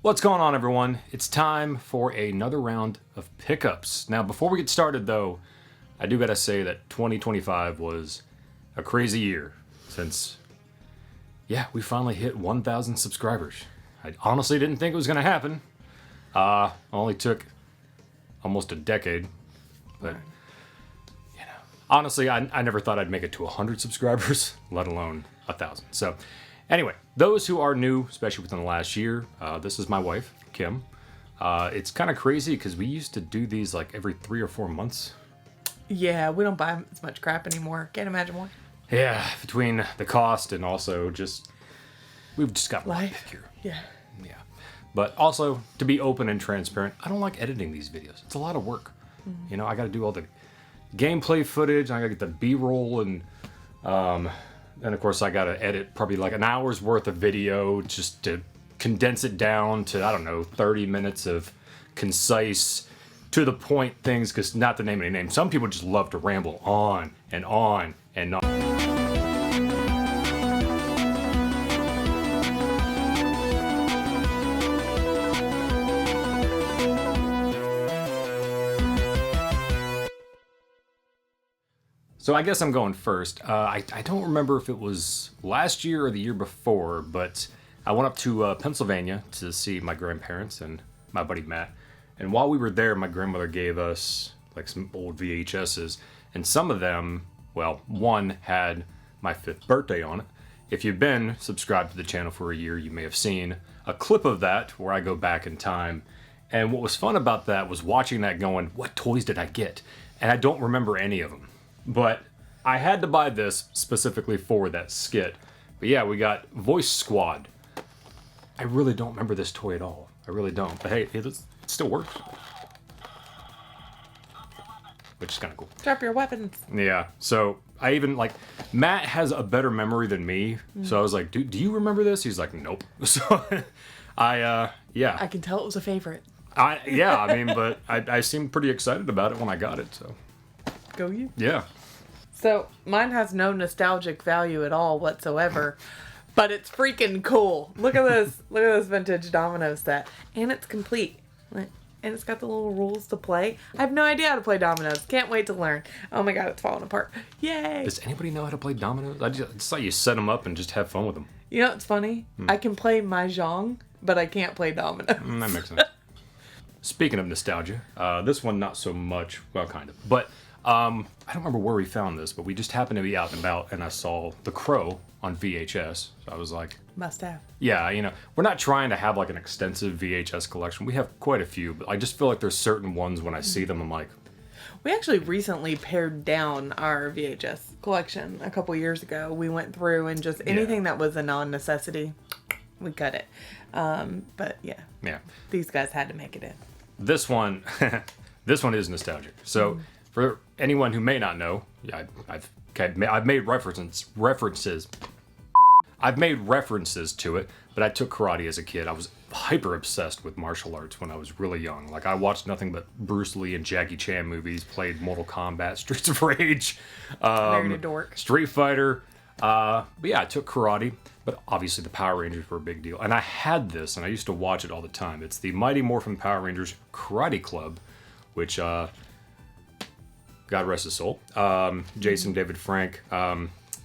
What's going on, everyone? It's time for another round of pickups. Now, before we get started, though, I do gotta say that 2025 was a crazy year since, we finally hit 1,000 subscribers. I honestly didn't think it was gonna happen. Only took almost a decade, but honestly, I never thought I'd make it to 100 subscribers, let alone 1,000. So, anyway, those who are new, especially within the last year, this is my wife, Kim. It's kind of crazy because we used to do these like every 3 or 4 months. Yeah, we don't buy as much crap anymore. Can't imagine why. Yeah, between the cost and also we've just got Life. here. Yeah. Yeah. But also, to be open and transparent, I don't like editing these videos. It's a lot of work. Mm-hmm. You know, I got to do all the gameplay footage, I got to get the B-roll, and of course I got to edit probably like an hour's worth of video just to condense it down to, 30 minutes of concise, to the point things, because not to name any names, some people just love to ramble on and on and on. So I guess I'm going first. I don't remember if it was last year or the year before, but I went up to Pennsylvania to see my grandparents and my buddy Matt. And while we were there, my grandmother gave us like some old VHSs, and some of them, well, one had my 5th birthday on it. If you've been subscribed to the channel for a year, you may have seen a clip of that where I go back in time. And what was fun about that was watching that going, what toys did I get? And I don't remember any of them. But I had to buy this specifically for that skit. But yeah, we got Voice Squad. I really don't remember this toy at all. I really don't. But hey, it still works. Which is kind of cool. Drop your weapons. Yeah. So I even Matt has a better memory than me. So I was like, dude, do you remember this? He's like, nope. So I can tell it was a favorite. But I seemed pretty excited about it when I got it. So. Go you? Yeah. So mine has no nostalgic value at all whatsoever, but it's freaking cool. Look at this. Look at this vintage domino set. And it's complete. And it's got the little rules to play. I have no idea how to play dominoes. Can't wait to learn. Oh my god, it's falling apart. Yay! Does anybody know how to play dominoes? I just thought you set them up and just have fun with them. You know what's funny? I can play Mahjong, but I can't play dominoes. That makes sense. Speaking of nostalgia, this one not so much. Well, kind of. But I don't remember where we found this, but we just happened to be out and about, and I saw The Crow on VHS. So I was like, must have. Yeah, we're not trying to have like an extensive VHS collection. We have quite a few, but I just feel like there's certain ones when I see them, I'm like... We actually recently pared down our VHS collection a couple years ago. We went through and just anything that was a non-necessity, we cut it. But yeah, these guys had to make it in. This one is nostalgic. So... For anyone who may not know, I've made references. I've made references to it, but I took karate as a kid. I was hyper obsessed with martial arts when I was really young. Like, I watched nothing but Bruce Lee and Jackie Chan movies, played Mortal Kombat, Streets of Rage, Married a dork. Street Fighter. But yeah, I took karate, but obviously the Power Rangers were a big deal. And I had this, and I used to watch it all the time. It's the Mighty Morphin Power Rangers Karate Club, which... God rest his soul. Jason David Frank.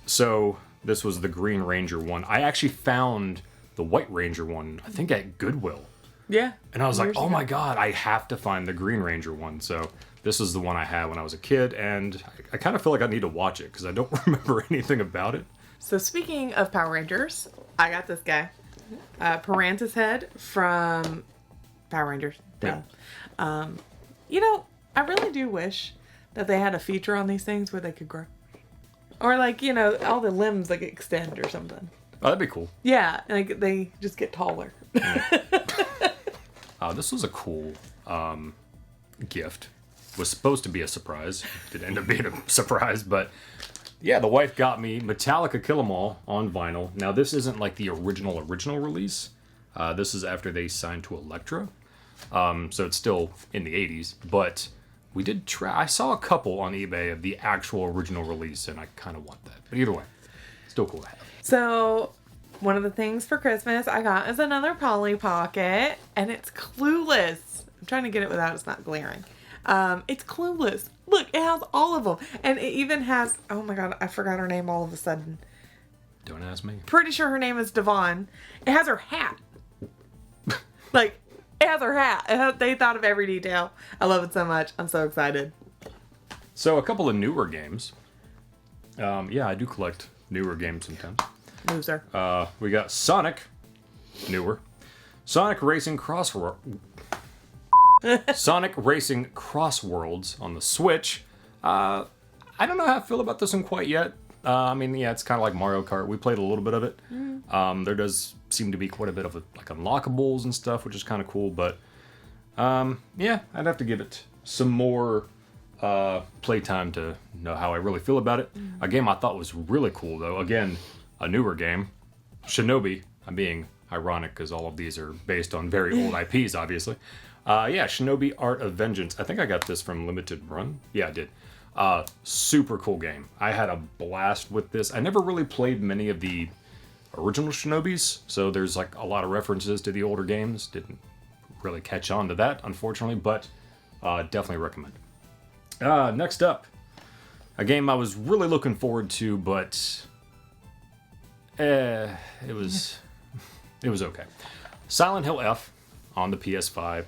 So this was the Green Ranger one. I actually found the White Ranger one, I think at Goodwill. Yeah. And I was like, oh my God, I have to find the Green Ranger one. So this is the one I had when I was a kid, and I kind of feel like I need to watch it because I don't remember anything about it. So speaking of Power Rangers, I got this guy. Paranta's head from Power Rangers. Yeah. I really do wish that they had a feature on these things where they could grow. Or all the limbs extend or something. Oh, that'd be cool. Yeah, they just get taller. This was a cool gift. Was supposed to be a surprise. Did end up being a surprise, but yeah, the wife got me Metallica Kill 'Em All on vinyl. Now, this isn't like the original release. This is after they signed to Elektra. So it's still in the 80s, but... We did try. I saw a couple on eBay of the actual original release, and I kind of want that. But either way, still cool to have. So one of the things for Christmas I got is another Polly Pocket, and it's Clueless. I'm trying to get it without it's not glaring. It's Clueless. Look, it has all of them. And it even has, oh my god, I forgot her name all of a sudden. Don't ask me. Pretty sure her name is Devon. It has her hat. Like, it has her hat. They thought of every detail. I love it so much. I'm so excited. So a couple of newer games. Yeah, I do collect newer games sometimes. Loser. We got Sonic, newer. Sonic Racing Crossworld. Sonic Racing Crossworlds on the Switch. I don't know how I feel about this one quite yet. I mean, yeah, it's kind of like Mario Kart. We played a little bit of it. There does seem to be quite a bit of like unlockables and stuff, which is kind of cool. But yeah, I'd have to give it some more playtime to know how I really feel about it. A game I thought was really cool, though. Again, a newer game, Shinobi. I'm being ironic because all of these are based on very old IPs, obviously. Yeah, Shinobi Art of Vengeance. I think I got this from Limited Run. Yeah, I did. Super cool game. I had a blast with this. I never really played many of the original Shinobis, so there's like a lot of references to the older games. Didn't really catch on to that, unfortunately, but definitely recommend it. Next up, a game I was really looking forward to, but it was okay. Silent Hill F on the PS5.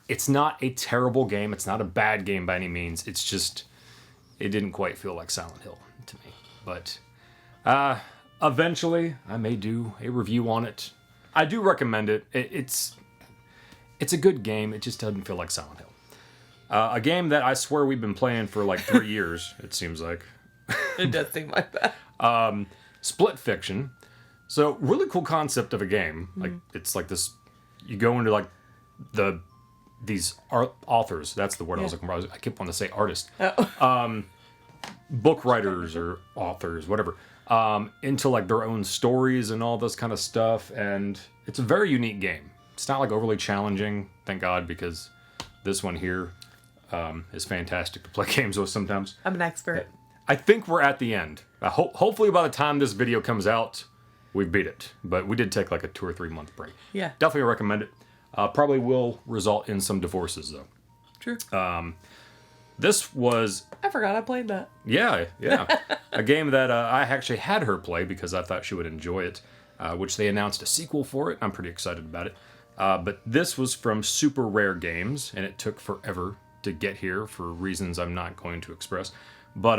It's not a terrible game. It's not a bad game by any means. It's just, it didn't quite feel like Silent Hill to me. But eventually, I may do a review on it. I do recommend it. It's a good game. It just doesn't feel like Silent Hill. A game that I swear we've been playing for like 3 years, it seems like. It does seem like that. Split Fiction. So, really cool concept of a game. Like, it's like this, you go into like these authors, that's the word I was looking for. I keep wanting to say artist. Book writers or authors, whatever. Into like their own stories and all this kind of stuff. And it's a very unique game. It's not like overly challenging, thank God, because this one here is fantastic to play games with sometimes. I'm an expert. I think we're at the end. Hopefully by the time this video comes out, we've beat it. But we did take like a 2 or 3 month break. Yeah. Definitely recommend it. Probably will result in some divorces, though. True. This was... I forgot I played that. Yeah. A game that I actually had her play because I thought she would enjoy it, which they announced a sequel for it. I'm pretty excited about it. But this was from Super Rare Games, and it took forever to get here for reasons I'm not going to express. But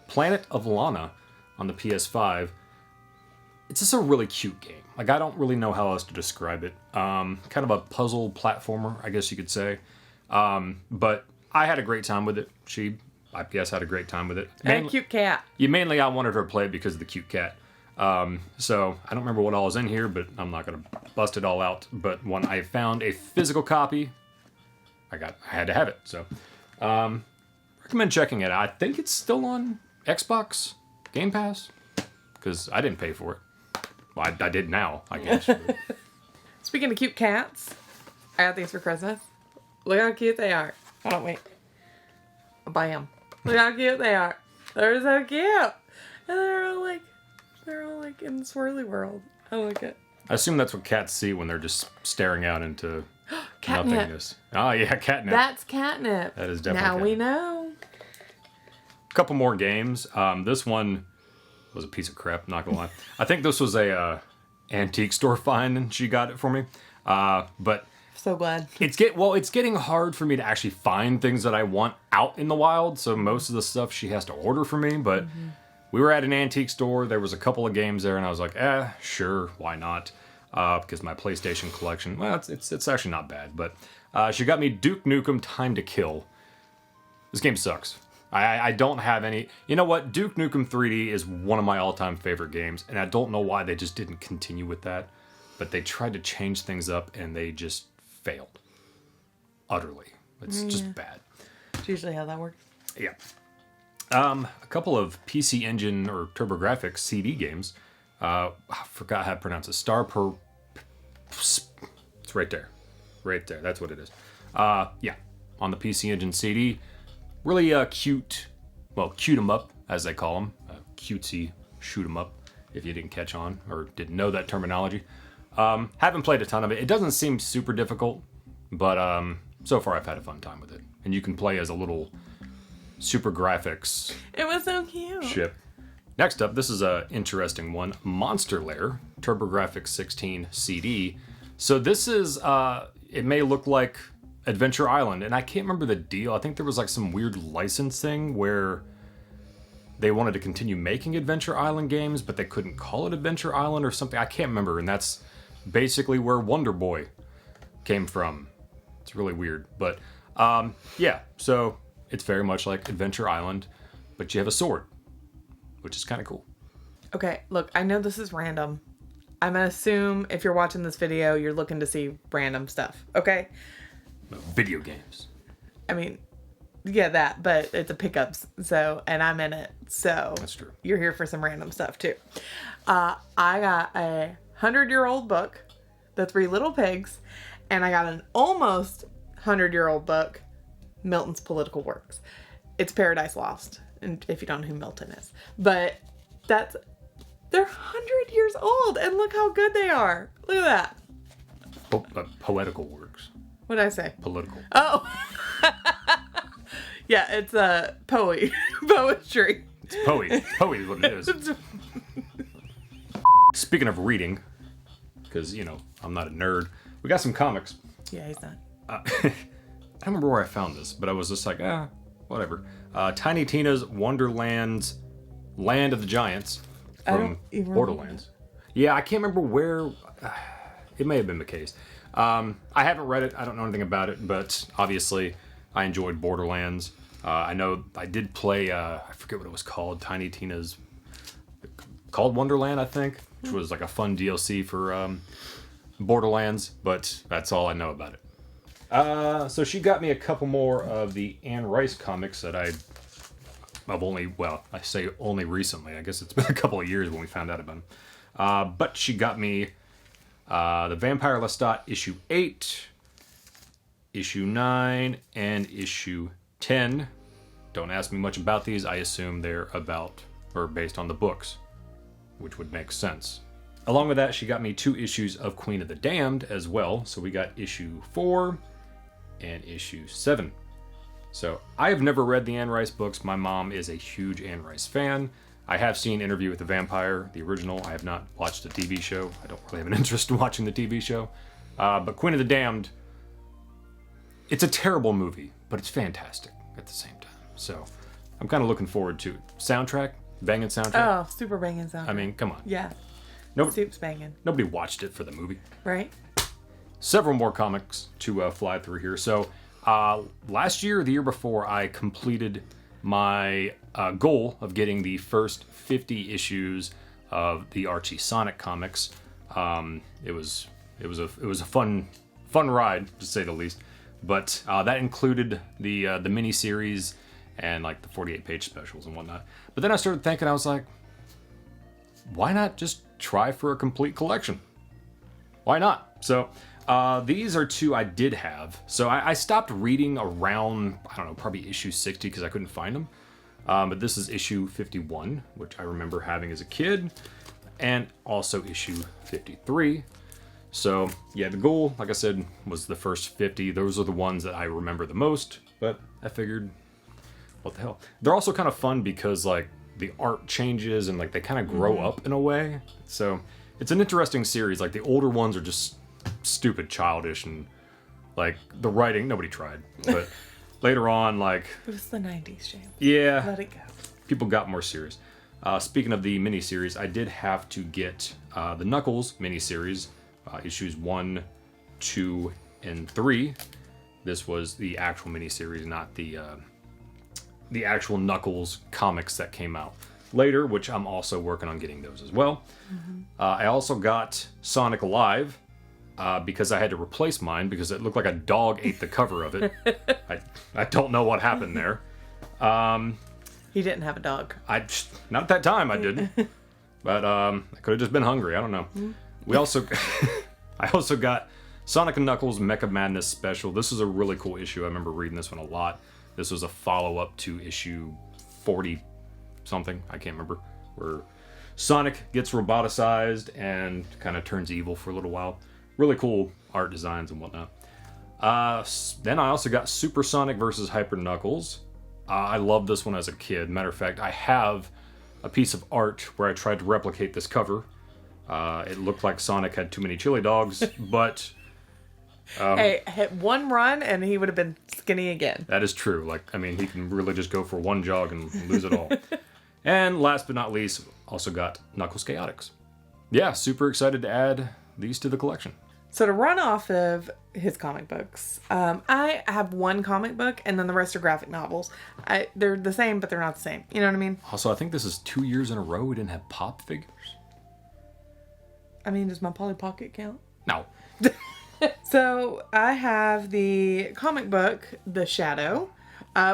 Planet of Lana on the PS5, it's just a really cute game. Like, I don't really know how else to describe it. Kind of a puzzle platformer, I guess you could say. But I had a great time with it. She, I guess, had a great time with it. And a cute cat. Mainly, I wanted her to play it because of the cute cat. So, I don't remember what all is in here, but I'm not going to bust it all out. But when I found a physical copy, I had to have it. So, recommend checking it out. I think it's still on Xbox Game Pass, because I didn't pay for it. Well, I did now, I guess. Speaking of cute cats, I got these for Christmas. Look how cute they are. Hold on, wait. Bam. Look how cute they are. They're so cute. And they're all like in the swirly world. I like it. I assume that's what cats see when they're just staring out into Catnip. nothingness. Oh, yeah, catnip. That's catnip. That is definitely Now catnip. we know. A couple more games. This one was a piece of crap, not gonna lie. I think this was a antique store find, and she got it for me. But So glad. it's getting hard for me to actually find things that I want out in the wild. So most of the stuff she has to order for me. But we were at an antique store. There was a couple of games there, and I was like, sure, why not? Because my PlayStation collection, well, it's actually not bad. But she got me Duke Nukem Time to Kill. This game sucks. I don't have any... You know what? Duke Nukem 3D is one of my all-time favorite games, and I don't know why they just didn't continue with that. But they tried to change things up, and they just failed. Utterly. It's just bad. That's usually how that works. Yeah. A couple of PC Engine or TurboGrafx CD games. I forgot how to pronounce it. It's right there. Right there. That's what it is. Yeah. On the PC Engine CD. Really cute. Well, cute 'em up, as they call them. Cutesy shoot 'em up. if you didn't catch on or didn't know that terminology. Haven't played a ton of it. It doesn't seem super difficult, but so far I've had a fun time with it. And you can play as a little super graphics It was so cute. ship. Next up, this is a interesting one. Monster Lair, TurboGrafx 16 CD. So this is, it may look like Adventure Island, and I can't remember the deal. I think there was like some weird license thing where they wanted to continue making Adventure Island games, but they couldn't call it Adventure Island or something. I can't remember, and that's basically where Wonder Boy came from. It's really weird, but yeah, so it's very much like Adventure Island, but you have a sword, which is kind of cool. Okay, look, I know this is random. I'm gonna assume if you're watching this video, you're looking to see random stuff, okay? Video games. I mean, yeah, that, but it's a pickups, so, and I'm in it, so. That's true. You're here for some random stuff, too. I got a 100-year-old book, The Three Little Pigs, and I got an almost 100-year-old book, Milton's Political Works. It's Paradise Lost, and if you don't know who Milton is. But they're 100 years old, and look how good they are. Look at that. Poetical works. What did I say? Political. Oh. Yeah, it's poetry. It's Poe. Poe is what it is. Speaking of reading, because, you know, I'm not a nerd, we got some comics. Yeah, he's not. I don't remember where I found this, but I was just like, whatever. Tiny Tina's Wonderland's Land of the Giants from Borderlands. Yeah, I can't remember where. It may have been McKay's. I haven't read it. I don't know anything about it, but obviously I enjoyed Borderlands. I know I did play, I forget what it was called, Tiny Tina's, called Wonderland, I think, which was like a fun DLC for Borderlands, but that's all I know about it. So she got me a couple more of the Anne Rice comics that I've only, well, I say only recently. I guess it's been a couple of years when we found out about them. But she got me the Vampire Lestat issue 8, issue 9, and issue 10. Don't ask me much about these. I assume they're about, or based on the books, which would make sense. Along with that, she got me 2 issues of Queen of the Damned as well. So we got issue 4 and issue 7. So I have never read the Anne Rice books. My mom is a huge Anne Rice fan. I have seen Interview with the Vampire, the original. I have not watched the TV show. I don't really have an interest in watching the TV show. But Queen of the Damned, it's a terrible movie, but it's fantastic at the same time. So I'm kind of looking forward to it. Soundtrack, banging soundtrack. Oh, super banging sound. I mean, come on. Yeah, Nobody, soup's banging. nobody watched it for the movie. Right? Several more comics to fly through here. So last year, or the year before, I completed my goal of getting the first 50 issues of the Archie Sonic comics. It was a fun ride, to say the least. But that included the mini series and like the 48-page specials and whatnot. But then I started thinking, I was like, why not just try for a complete collection? Why not? So these are 2 I did have. So I stopped reading around, I don't know, probably issue 60 because I couldn't find them. But this is issue 51, which I remember having as a kid, and also issue 53. So yeah, the goal, like I said, was the first 50. Those are the ones that I remember the most, but I figured, what the hell? They're also kind of fun because like the art changes and like they kind of grow up in a way. So it's an interesting series. Like the older ones are just stupid, childish, and like the writing, nobody tried. But later on, like, It was the 90s, James. yeah, Let it go. people got more serious. Speaking of the miniseries, I did have to get the Knuckles miniseries, issues 1, 2, and 3. This was the actual miniseries, not the actual Knuckles comics that came out later, which I'm also working on getting those as well. I also got Sonic Alive because I had to replace mine because it looked like a dog ate the cover of it. I don't know what happened there. He didn't have a dog. Not at that time I didn't. But I could have just been hungry. I don't know. We also I also got Sonic & Knuckles Mecha Madness Special. This is a really cool issue. I remember reading this one a lot. This was a follow-up to issue 40 something. I can't remember. Where Sonic gets roboticized and kind of turns evil for a little while. Really cool art designs and whatnot. Then I also got Super Sonic versus Hyper Knuckles. I loved this one as a kid. Matter of fact, I have a piece of art where I tried to replicate this cover. It looked like Sonic had too many chili dogs, but... hey, hit one run and he would have been skinny again. That is true. He can really just go for one jog and lose it all. And last but not least, also got Knuckles Chaotix. Yeah, super excited to add these to the collection. So to run off of his comic books, I have one comic book and then the rest are graphic novels. They're the same, but they're not the same. You know what I mean? Also, I think this is 2 years in a row we didn't have Pop figures. I mean, does my Polly Pocket count? No. So I have the comic book, The Shadow.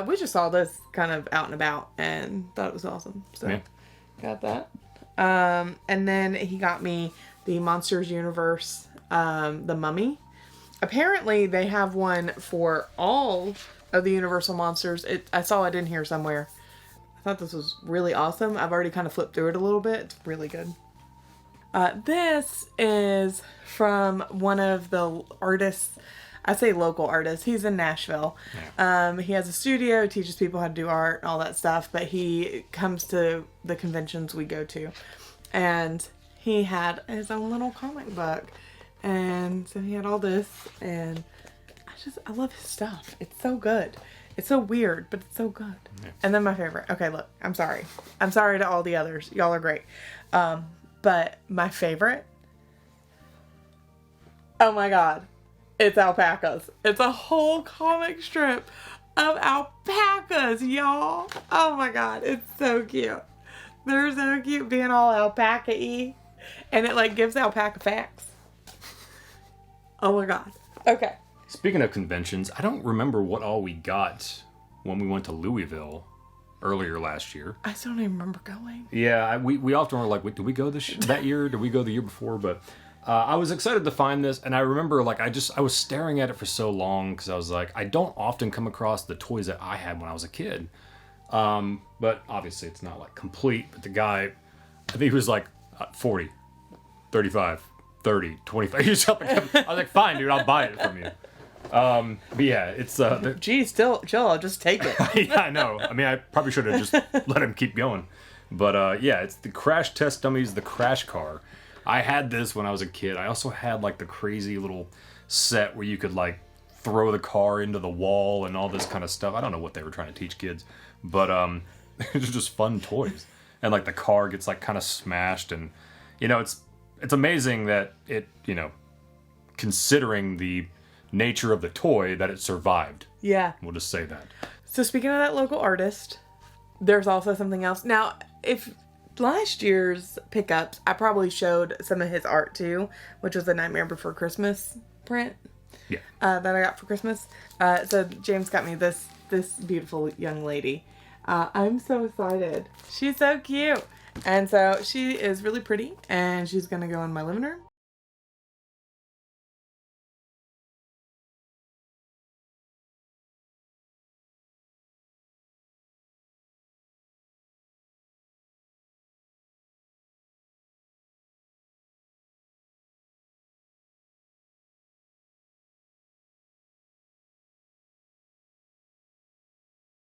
We just saw this kind of out and about and thought it was awesome. So Yeah. got that. And then he got me the Monsters Universe, The Mummy. Apparently they have one for all of the Universal Monsters. I saw it in here somewhere. I thought this was really awesome. I've already kind of flipped through it a little bit. It's really good. This is from one of the artists. I say local artists. He's in Nashville. Yeah. He has a studio, teaches people how to do art and all that stuff, but he comes to the conventions we go to. And he had his own little comic book. And so he had all this, and I love his stuff. It's so good. It's so weird, but it's so good. Yeah. And then my favorite. Okay, look, I'm sorry. I'm sorry to all the others. Y'all are great. But my favorite, oh my God, it's alpacas. It's a whole comic strip of alpacas, y'all. Oh my God, it's so cute. They're so cute being all alpaca-y. And it gives alpaca facts. Oh my God. Okay. Speaking of conventions, I don't remember what all we got when we went to Louisville earlier last year. I still don't even remember going. Yeah, we often were like, wait, did we go that year? Did we go the year before? But I was excited to find this, and I remember I was staring at it for so long because I was like, I don't often come across the toys that I had when I was a kid. But obviously it's not complete. But the guy, I think he was 40, 35, 30, 25. He was up and I was like, fine, dude, I'll buy it from you. But yeah, it's Gee, still, chill, I'll just take it. yeah, I know. I probably should have just let him keep going. But yeah, it's the Crash Test Dummies, the Crash Car. I had this when I was a kid. I also had the crazy little set where you could throw the car into the wall and all this kind of stuff. I don't know what they were trying to teach kids, but it's just fun toys. And the car gets kind of smashed, and it's amazing that it, considering the nature of the toy, that it survived. Yeah. We'll just say that. So speaking of that local artist, there's also something else. Now, if last year's pickups, I probably showed some of his art too, which was the Nightmare Before Christmas print. Yeah. That I got for Christmas. So James got me this beautiful young lady. I'm so excited. She's so cute. And so she is really pretty, and she's going to go in my living room.